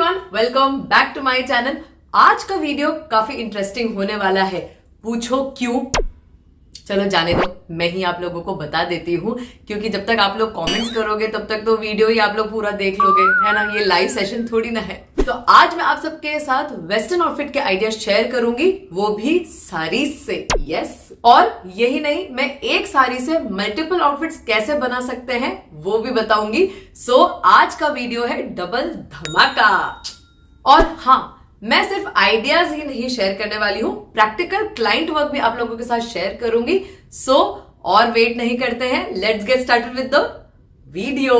Everyone, welcome back to my channel. आज का video काफी इंटरेस्टिंग होने वाला है। पूछो क्यों? चलो जाने दो, मैं ही आप लोगों को बता देती हूँ, क्योंकि जब तक आप लोग कमेंट्स करोगे तब तक तो वीडियो ही आप लोग पूरा देख लोगे, है ना। ये लाइव सेशन थोड़ी ना है। तो आज मैं आप सबके साथ वेस्टर्न आउटफिट के आइडियाज शेयर करूंगी, वो भी साड़ी से। यस, और यही नहीं, मैं एक साड़ी से मल्टीपल आउटफिट्स कैसे बना सकते हैं वो भी बताऊंगी। सो आज का वीडियो है डबल धमाका। और हाँ, मैं सिर्फ आइडियाज ही नहीं शेयर करने वाली हूं, प्रैक्टिकल क्लाइंट वर्क भी आप लोगों के साथ शेयर करूंगी। सो और वेट नहीं करते हैं, let's get started with the video.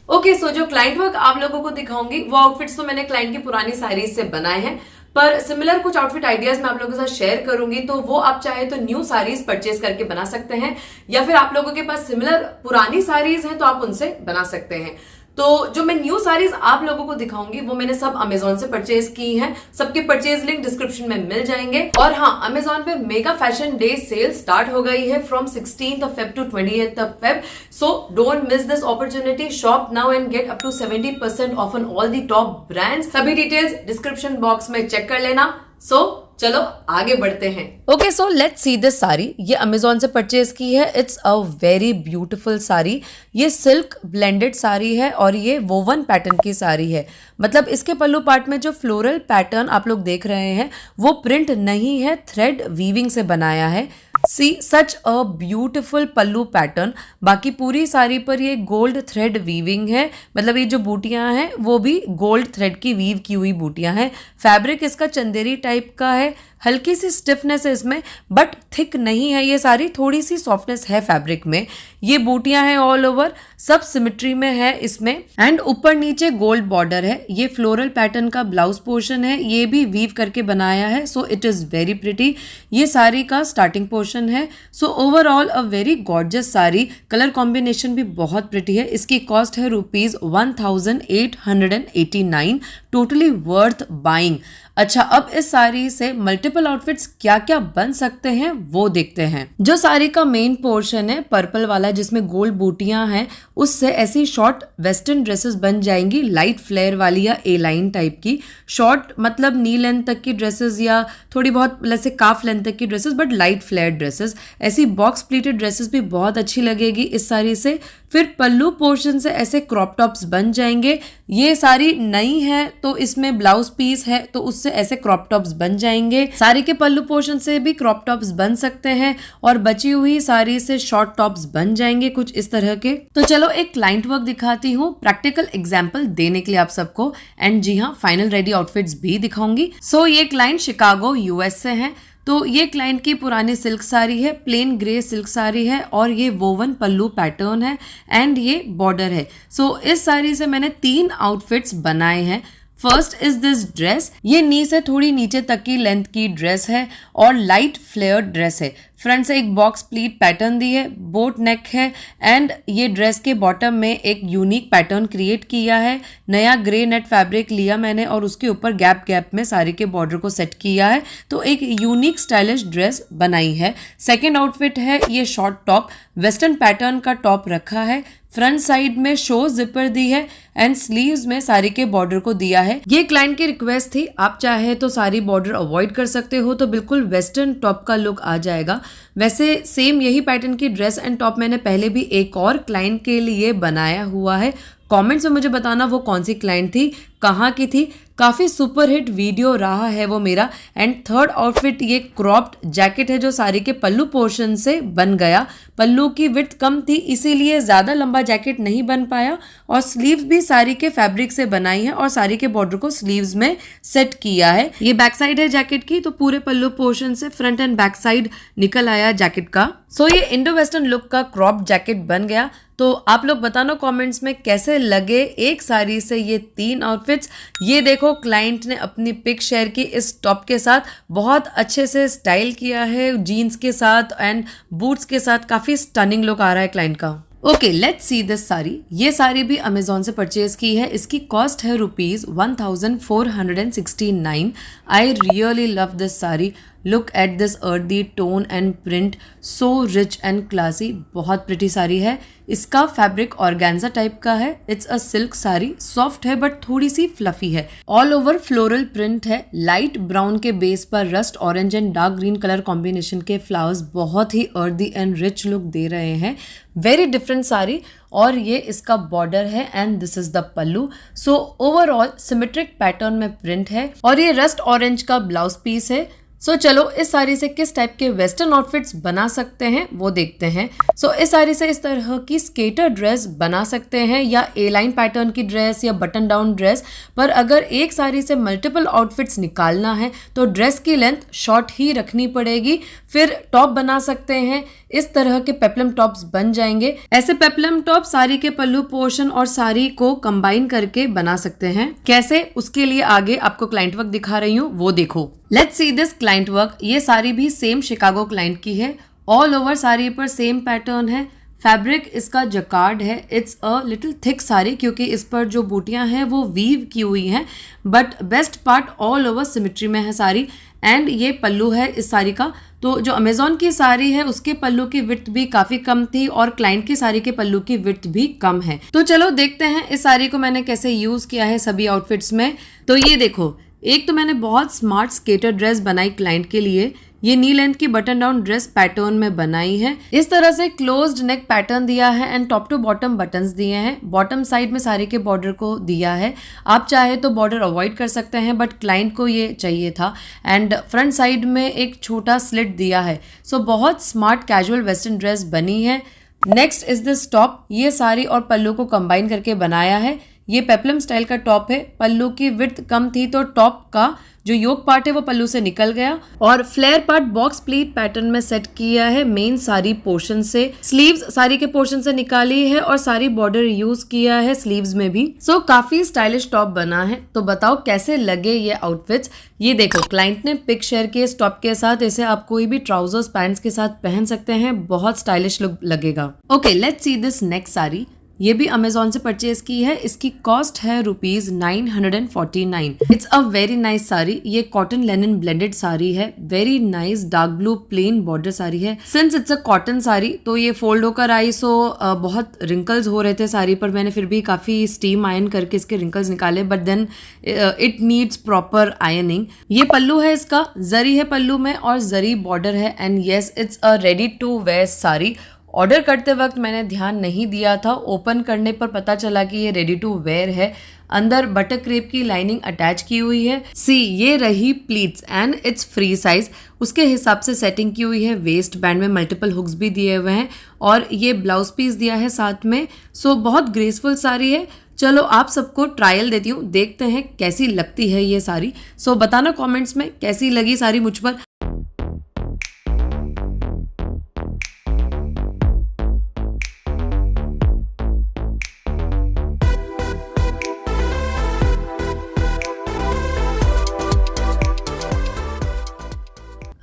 Okay, so जो क्लाइंट वर्क आप लोगों को दिखाऊंगी वो आउटफिट्स तो मैंने क्लाइंट की पुरानी साड़ीज से बनाए हैं, पर सिमिलर कुछ आउटफिट आइडियाज मैं आप लोगों के साथ शेयर करूंगी। तो वो आप चाहे तो न्यू साड़ीज परचेज करके बना सकते हैं, या फिर आप लोगों के पास सिमिलर पुरानी साड़ीज हैं तो आप उनसे बना सकते हैं। तो जो मैं न्यू साड़ीज आप लोगों को दिखाऊंगी वो मैंने सब अमेजोन से परचेज की हैं। सबके परचेज लिंक डिस्क्रिप्शन में मिल जाएंगे। और हाँ, अमेजोन पे mega fashion day sale start हो गई है from 16th of Feb to 20th of Feb। So don't miss this opportunity. Shop now and get up to 70% off on all the top brands. सभी details description box में check कर लेना। सो चलो आगे बढ़ते हैं। Okay, so let's see this sari. ये अमेजोन से परचेज की है। It's a very beautiful sari. ये सिल्क ब्लेंडेड साड़ी है और ये वोवन पैटर्न की साड़ी है। मतलब इसके पल्लू पार्ट में जो फ्लोरल पैटर्न आप लोग देख रहे हैं वो प्रिंट नहीं है, थ्रेड वीविंग से बनाया है। सी सच अ ब्यूटिफुल पल्लू पैटर्न। बाकी पूरी साड़ी पर ये गोल्ड थ्रेड वीविंग है। मतलब ये जो बूटियां हैं वो भी गोल्ड थ्रेड की वीव की हुई बूटियां हैं। फैब्रिक इसका चंदेरी टाइप का है। हल्की सी स्टिफनेस है इसमें, बट थिक नहीं है ये साड़ी, थोड़ी सी सॉफ्टनेस है फैब्रिक में। ये बूटियां हैं ऑल ओवर, सब सिमेट्री में है इसमें। एंड ऊपर नीचे गोल्ड बॉर्डर है। ये फ्लोरल पैटर्न का ब्लाउज पोर्शन है, ये भी वीव करके बनाया है। So it is very pretty. ये साड़ी का स्टार्टिंग पोर्शन है। So overall a very gorgeous sari. Colour combination भी बहुत प्रिटी है। इसकी कॉस्ट है ₹1889। Totally worth buying. अच्छा, अब इस साड़ी से मल्टीपल आउटफिट्स क्या क्या बन सकते हैं वो देखते हैं। जो साड़ी का मेन पोर्शन है पर्पल वाला जिसमें गोल्ड बूटियां हैं, उससे ऐसी शॉर्ट वेस्टर्न ड्रेसेस बन जाएंगी, लाइट फ्लेयर वाली या ए लाइन टाइप की। शॉर्ट मतलब नी लेंथ तक की ड्रेसेस या थोड़ी बहुत जैसे काफ लेंथ तक की dresses, but light flare dresses. ऐसी बॉक्स प्लीटेड ड्रेसेस भी बहुत अच्छी लगेगी इस साड़ी से। फिर पल्लू पोर्शन से ऐसे क्रॉप टॉप्स बन जाएंगे। ये साड़ी नई है तो इसमें ब्लाउज पीस है तो उससे ऐसे क्रॉप टॉप्स बन जाएंगे। साड़ी के पल्लू पोर्शन से भी क्रॉप टॉप्स बन सकते हैं और बची हुई साड़ी से शॉर्ट टॉप्स बन जाएंगे कुछ इस तरह के। तो चलो एक क्लाइंट वर्क दिखाती हूँ प्रैक्टिकल एग्जाम्पल देने के लिए आप सबको। एंड जी हाँ, फाइनल रेडी आउटफिट्स भी दिखाऊंगी। सो ये क्लाइंट शिकागो यूएस से है। तो ये क्लाइंट की पुरानी सिल्क साड़ी है, प्लेन ग्रे सिल्क साड़ी है और ये वोवन पल्लू पैटर्न है एंड ये बॉर्डर है। सो इस साड़ी से मैंने 3 आउटफिट्स बनाए हैं। First is this dress. ये नी से थोड़ी नीचे तक की लेंथ की ड्रेस है और लाइट फ्लेयर ड्रेस है। फ्रंट से एक बॉक्स प्लीट पैटर्न दी है, बोट नेक है एंड ये ड्रेस के बॉटम में एक यूनिक पैटर्न क्रिएट किया है। नया ग्रे नेट फैब्रिक लिया मैंने और उसके ऊपर गैप गैप में साड़ी के बॉर्डर को सेट किया है, तो एक यूनिक स्टाइलिश ड्रेस बनाई है। सेकेंड आउटफिट है ये शॉर्ट टॉप। वेस्टर्न पैटर्न का टॉप रखा है। फ्रंट साइड में शो जिपर दी है एंड स्लीव्स में साड़ी के बॉर्डर को दिया है। ये क्लाइंट की रिक्वेस्ट थी, आप चाहे तो साड़ी बॉर्डर अवॉइड कर सकते हो तो बिल्कुल वेस्टर्न टॉप का लुक आ जाएगा। वैसे सेम यही पैटर्न की ड्रेस एंड टॉप मैंने पहले भी एक और क्लाइंट के लिए बनाया हुआ है। कमेंट्स में मुझे बताना वो कौन सी क्लाइंट थी, कहाँ की थी। काफ़ी सुपर हिट वीडियो रहा है वो मेरा। एंड थर्ड आउटफिट ये क्रॉप्ड जैकेट है जो साड़ी के पल्लू पोर्शन से बन गया। पल्लू की विड्थ कम थी इसीलिए ज़्यादा लंबा जैकेट नहीं बन पाया और स्लीव्स भी साड़ी के फैब्रिक से बनाई है और साड़ी के बॉर्डर को स्लीव्स में सेट किया है। ये बैक साइड है जैकेट की, तो पूरे पल्लू पोर्शन से फ्रंट एंड बैक साइड निकल आया जैकेट का। सो ये इंडो वेस्टर्न लुक का क्रॉप जैकेट बन गया। तो आप लोग बताना कमेंट्स में कैसे लगे एक साड़ी से ये 3 आउटफिट्स। ये देखो क्लाइंट ने अपनी पिक शेयर की इस टॉप के साथ, बहुत अच्छे से स्टाइल किया है जीन्स के साथ एंड बूट्स के साथ। काफ़ी स्टनिंग लुक आ रहा है क्लाइंट का। Okay, let's see this sari. ये साड़ी भी अमेजोन से परचेज की है। इसकी कॉस्ट है ₹1469। I really love this sari. Look at this earthy tone and print, so rich and classy. बहुत प्रिटी साड़ी है। इसका फैब्रिक ऑर्गेन्जा टाइप का है। It's a silk sari, soft है बट थोड़ी सी फ्लफी है। ऑल ओवर फ्लोरल प्रिंट है। लाइट ब्राउन के बेस पर rust orange and dark green colour combination के फ्लावर्स बहुत ही अर्दी एंड रिच लुक दे रहे हैं। Very different sari. और ये इसका बॉर्डर है and this is the pallu. So overall symmetric pattern में प्रिंट है और ये रस्ट ऑरेंज का ब्लाउज पीस है। सो चलो इस साड़ी से किस टाइप के वेस्टर्न आउटफिट्स बना सकते हैं वो देखते हैं। सो इस साड़ी से इस तरह की स्केटर ड्रेस बना सकते हैं या ए लाइन पैटर्न की ड्रेस या बटन डाउन ड्रेस। पर अगर एक साड़ी से मल्टीपल आउटफिट्स निकालना है तो ड्रेस की लेंथ शॉर्ट ही रखनी पड़ेगी। फिर टॉप बना सकते हैं। इस तरह के पेप्लम टॉप्स बन जाएंगे। ऐसे पेप्लम टॉप साड़ी के पल्लू पोर्शन और साड़ी को कंबाइन करके बना सकते हैं। कैसे, उसके लिए आगे आपको क्लाइंट वर्क दिखा रही हूँ, वो देखो। Let's see this client work. ये साड़ी भी सेम शिकागो क्लाइंट की है। ऑल ओवर साड़ी पर सेम पैटर्न है। फैब्रिक इसका जकार्ड है। It's a little thick sari क्योंकि इस पर जो बूटियां हैं वो वीव की हुई हैं, but best part all over symmetry में है साड़ी। एंड ये पल्लू है इस साड़ी का। तो जो अमेजोन की साड़ी है उसके पल्लू की विड्थ भी काफी कम थी और क्लाइंट की साड़ी के पल्लू की विड्थ भी कम है। तो चलो देखते हैं इस साड़ी को मैंने कैसे यूज किया है सभी आउटफिट्स में। तो ये देखो, एक तो मैंने बहुत स्मार्ट स्केटर ड्रेस बनाई क्लाइंट के लिए। ये नी लेंथ की बटन डाउन ड्रेस पैटर्न में बनाई है। इस तरह से क्लोज्ड नेक पैटर्न दिया है and top to bottom buttons दिए हैं। बॉटम साइड में साड़ी के बॉर्डर को दिया है। आप चाहे तो बॉर्डर अवॉइड कर सकते हैं बट क्लाइंट को ये चाहिए था। एंड फ्रंट साइड में एक छोटा स्लिट दिया है। सो बहुत स्मार्ट कैजुअल वेस्टर्न ड्रेस बनी है। Next is this top. ये साड़ी और पल्लू को कंबाइन करके बनाया है। ये पेप्लम स्टाइल का टॉप है। पल्लू की विड्थ कम थी तो टॉप का जो योक पार्ट है वो पल्लू से निकल गया और flare part box pleat pattern में सेट किया है मेन साड़ी पोर्शन से। स्लीव्स साड़ी के पोर्शन से निकाली है और सारी बॉर्डर यूज किया है स्लीव्स में भी। सो काफी स्टाइलिश टॉप बना है। तो बताओ कैसे लगे ये आउटफिट्स। ये देखो, क्लाइंट ने पिक शेयर किए इस टॉप के साथ। इसे आप कोई भी ट्राउजर्स पैंट्स के साथ पहन सकते हैं। बहुत स्टाइलिश लुक लगेगा। Okay, let's see this next sari. ये भी अमेजोन से परचेज की है। इसकी कॉस्ट है ₹949। It's a very nice sari. ये कॉटन लेनिन ब्लेंडेड साड़ी है। Very nice dark blue plain border sari है। Since it's a cotton sari तो ये फोल्ड होकर आई। सो बहुत रिंकल्स हो रहे थे साड़ी पर। मैंने फिर भी काफी स्टीम आयन करके इसके रिंकल्स निकाले, but then it needs proper ironing. ये पल्लू है इसका। जरी है पल्लू में और जरी बॉर्डर है। And yes, it's a ready to wear sari. Order करते वक्त मैंने ध्यान नहीं दिया था। ओपन करने पर पता चला कि ये रेडी टू वेयर है। अंदर बटर क्रेप की लाइनिंग अटैच की हुई है। सी, ये रही pleats and it's free size. उसके हिसाब से सेटिंग की हुई है। वेस्ट बैंड में मल्टीपल हुक्स भी दिए हुए हैं और ये ब्लाउज पीस दिया है साथ में। सो बहुत ग्रेसफुल साड़ी है। चलो आप सबको ट्रायल देती हूँ, देखते हैं कैसी लगती है ये साड़ी। सो बताना कमेंट्स में कैसी लगी साड़ी मुझ पर।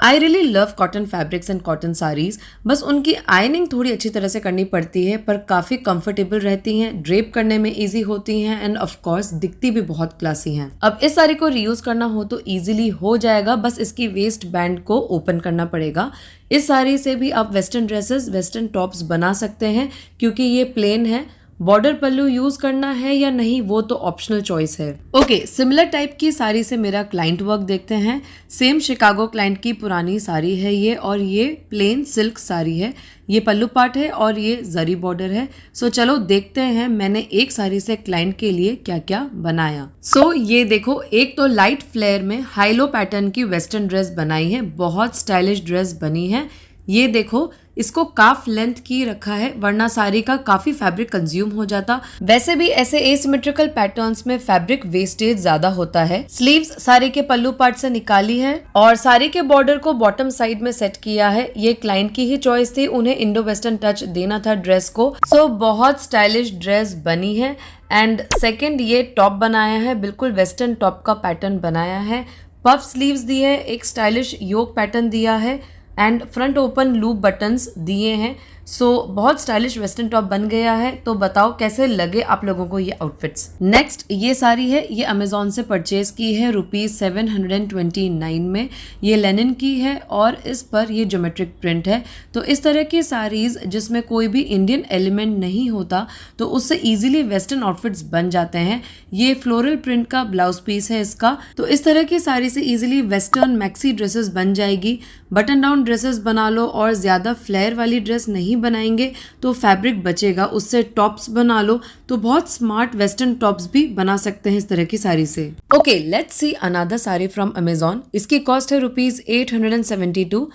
I really love cotton fabrics and cotton saris. बस उनकी आयनिंग थोड़ी अच्छी तरह से करनी पड़ती है पर काफ़ी कंफर्टेबल रहती हैं, ड्रेप करने में इजी होती हैं एंड ऑफ कोर्स दिखती भी बहुत क्लासी हैं। अब इस साड़ी को रीयूज करना हो तो इजीली हो जाएगा। बस इसकी वेस्ट बैंड को ओपन करना पड़ेगा। इस साड़ी से भी आप वेस्टर्न ड्रेसेस, वेस्टर्न टॉप्स बना सकते हैं क्योंकि ये प्लेन है। बॉर्डर पल्लू यूज करना है या नहीं वो तो ऑप्शनल चॉइस है। ओके, सिमिलर टाइप की साड़ी से मेरा क्लाइंट वर्क देखते हैं। सेम शिकागो क्लाइंट की पुरानी साड़ी है ये और ये प्लेन सिल्क साड़ी है। ये पल्लू पार्ट है और ये जरी बॉर्डर है। सो चलो देखते हैं मैंने एक साड़ी से क्लाइंट के लिए क्या क्या बनाया। सो ये देखो, एक तो लाइट फ्लेयर में हाईलो पैटर्न की वेस्टर्न ड्रेस बनाई है। बहुत स्टाइलिश ड्रेस बनी है। ये देखो, इसको काफ लेंथ की रखा है वरना साड़ी का काफी फैब्रिक कंज्यूम हो जाता। वैसे भी ऐसे एसिमेट्रिकल पैटर्न्स में फैब्रिक वेस्टेज ज्यादा होता है। स्लीव्स साड़ी के पल्लू पार्ट से निकाली है और साड़ी के बॉर्डर को बॉटम साइड में सेट किया है। ये क्लाइंट की ही चॉइस थी, उन्हें इंडो वेस्टर्न टच देना था ड्रेस को। सो बहुत स्टाइलिश ड्रेस बनी है। एंड सेकेंड, ये टॉप बनाया है, बिल्कुल वेस्टर्न टॉप का पैटर्न बनाया है। पफ स्लीव्स दी है, एक स्टाइलिश योक पैटर्न दिया है and front open loop buttons दिए हैं। सो बहुत स्टाइलिश वेस्टर्न टॉप बन गया है। तो बताओ कैसे लगे आप लोगों को ये आउटफिट्स। नेक्स्ट ये साड़ी है, ये अमेजोन से परचेज की है ₹729 में। ये लेनिन की है और इस पर ये ज्योमेट्रिक प्रिंट है। तो इस तरह की साड़ीज जिसमें कोई भी इंडियन एलिमेंट नहीं होता तो उससे इजीली वेस्टर्न आउटफिट्स बन जाते हैं। ये फ्लोरल प्रिंट का ब्लाउज पीस है इसका। तो इस तरह की साड़ी से इजीली वेस्टर्न मैक्सी ड्रेसेस बन जाएगी। बटन डाउन ड्रेसेस बना लो और ज़्यादा फ्लेयर वाली ड्रेस नहीं बनाएंगे तो फैब्रिक बचेगा, उससे टॉप्स बना लो तो बहुत स्मार्ट वेस्टर्न टॉप्स भी बना सकते हैं इस तरह की साड़ी से। Okay, let's see another sari from Amazon. इसकी कॉस्ट है ₹872।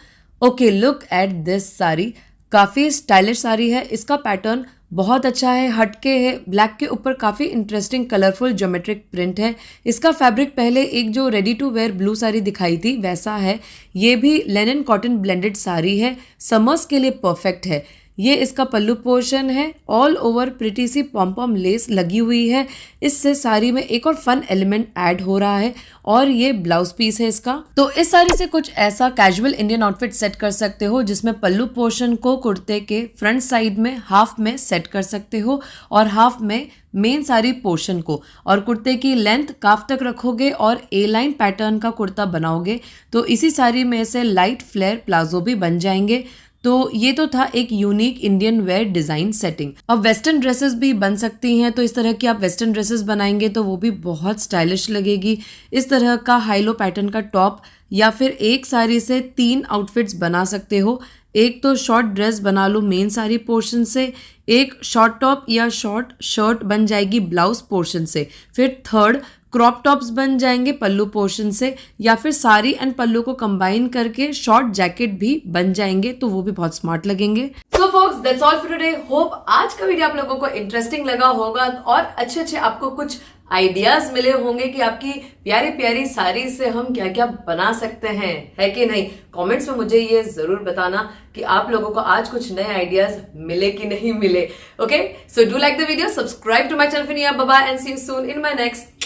Okay, look at this sari. काफ़ी स्टाइलिश साड़ी है। इसका पैटर्न बहुत अच्छा है, हटके है। ब्लैक के ऊपर काफ़ी इंटरेस्टिंग कलरफुल ज्योमेट्रिक प्रिंट है। इसका फैब्रिक पहले एक जो ready to wear blue sari दिखाई थी वैसा है। ये भी लेनिन कॉटन ब्लेंडेड साड़ी है, समर्स के लिए परफेक्ट है। ये इसका पल्लू पोर्शन है। ऑल ओवर प्रिटी सी पॉम लेस लगी हुई है। इससे साड़ी में एक और फन एलिमेंट ऐड हो रहा है और ये ब्लाउज पीस है इसका। तो इस साड़ी से कुछ ऐसा कैजुअल इंडियन आउटफिट सेट कर सकते हो जिसमें पल्लू पोर्शन को कुर्ते के फ्रंट साइड में हाफ में सेट कर सकते हो और हाफ में मेन साड़ी पोर्शन को, और कुर्ते की लेंथ काफ तक रखोगे और ए लाइन पैटर्न का कुर्ता बनाओगे तो इसी साड़ी में से लाइट फ्लेयर प्लाजो भी बन जाएंगे। तो ये तो था एक unique Indian wear design setting. अब वेस्टर्न ड्रेसेस भी बन सकती हैं, तो इस तरह की आप वेस्टर्न ड्रेसेस बनाएंगे तो वो भी बहुत स्टाइलिश लगेगी। इस तरह का हाईलो पैटर्न का टॉप या फिर एक साड़ी से 3 आउटफिट्स बना सकते हो। एक तो शॉर्ट ड्रेस बना लो मेन साड़ी पोर्शन से, एक शॉर्ट टॉप या शॉर्ट शर्ट बन जाएगी ब्लाउज पोर्शन से, फिर थर्ड क्रॉप टॉप्स बन जाएंगे पल्लू पोर्शन से, या फिर साड़ी एंड पल्लू को कंबाइन करके शॉर्ट जैकेट भी बन जाएंगे तो वो भी बहुत स्मार्ट लगेंगे। सो focus, that's all for today. Hope आज का वीडियो आप लोगों को इंटरेस्टिंग लगा होगा और अच्छे आपको कुछ आइडियाज मिले होंगे कि आपकी प्यारी प्यारी साड़ी से हम क्या क्या बना सकते हैं, है कि नहीं। कमेंट्स में मुझे ये जरूर बताना कि आप लोगों को आज कुछ नए आइडियाज मिले कि नहीं मिले। Okay, so do like the video, subscribe to my channel, bye bye and see you soon in my next